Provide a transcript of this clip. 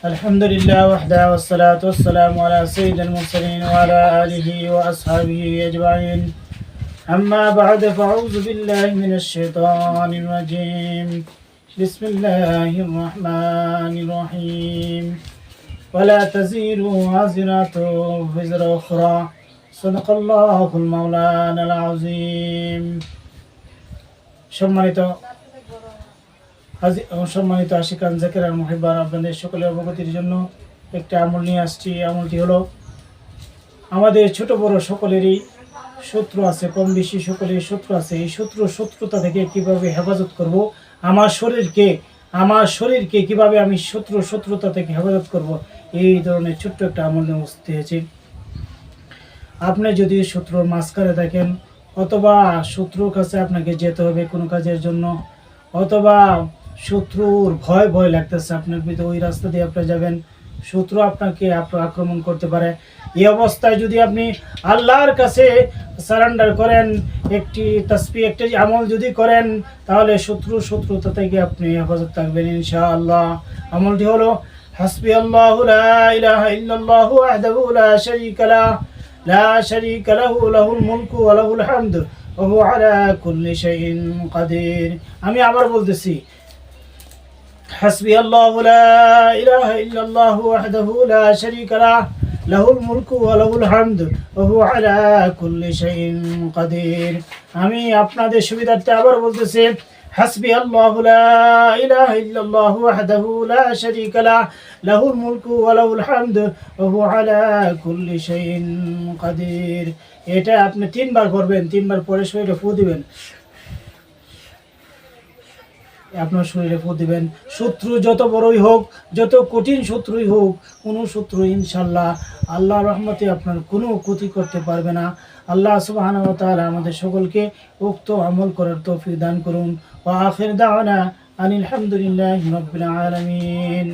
الحمد لله وحده والصلاة والسلام على سيد المرسلين وعلى آله وأصحابه أجمعين. أما بعد فأعوذ بالله من الشيطان الرجيم. بسم الله الرحمن الرحيم. ولا تزير وازرة وزر أخرى. صدق الله المولانا العظيم. সম্মানিত আশিকান জাকিরান মুহিব্বান, আপনাদের সকলের অবগতির জন্য একটা আমল নিয়ে আসছি। আমলটি হলো, আমাদের ছোট বড় সকলেরই শত্রু আছে, কম বেশি সকলের শত্রু আছে। এই শত্রুতা থেকে কিভাবে হেফাজত করব, আমার শরীরকে কিভাবে আমি শত্রুতা থেকে হেফাজত করব, এই ধরনের ছোট্ট একটা আমল নিয়ে উপস্থিত হয়েছি। আপনি যদি শত্রুর মাঝখানে থাকেন, অথবা শত্রুর কাছে আপনাকে যেতে হবে কোনো কাজের জন্য, অথবা শত্রুর ভয় লাগতেছে আপনার ভিতরে, ওই রাস্তা দিয়ে আপনি যাবেন, শত্রু আপনাকে আক্রমণ করতে পারে। এই অবস্থায় যদি আপনি আল্লাহর কাছে সারেন্ডার করেন, একটি তাসবিহ, একটি আমল যদি করেন, তাহলে শত্রুতা থেকে আপনি হেফাজত থাকবেন ইনশাআল্লাহ। আমলটি হলো, হাসবি আল্লাহু লা ইলাহা ইল্লাল্লাহু ওয়াহদাহু লা শারীকা লাহু লাহুল মুলকু ওয়া লাহুল হামদু ওয়া হুয়া আলা কুল্লি শাইইন কাদির। আমি আবার বলতেছি, হাসবি আল্লাহু লা ইলাহা ইল্লাল্লাহু ওয়াহদাহু লা শারীকা লাহুল মুলকু ওয়া লাহুল হামদু ওয়া হুয়া আলা কুল্লি শাইইন কাদির। আমি আপনাদের সুবিধার্থে আবার বলতেছি, হাসবি আল্লাহু লা ইলাহা ইল্লাল্লাহু ওয়াহদাহু লা শারীকা লাহুল মুলকু ওয়া লাহুল হামদু ওয়া হুয়া আলা কুল্লি শাইইন কাদির। এটা আপনি 3 বার করবেন, 3 বার পরে শরীরে ফু দিবেন, আপনার শরীরে ফু দিবেন। শত্রু যত বড়ই হোক, যত কঠিন শত্রুই হোক, কোনো শত্রু ইনশাল্লাহ আল্লাহর রহমতে আপনার কোনো ক্ষতি করতে পারবে না। আল্লাহ সুবহানাহু ওয়া তাআলা আমাদের সকলকে উক্ত আমল করার তৌফিক দান করুন। ওয়া আখির দাওয়ানা আনিল হামদুলিল্লাহি রাব্বিল আলামিন।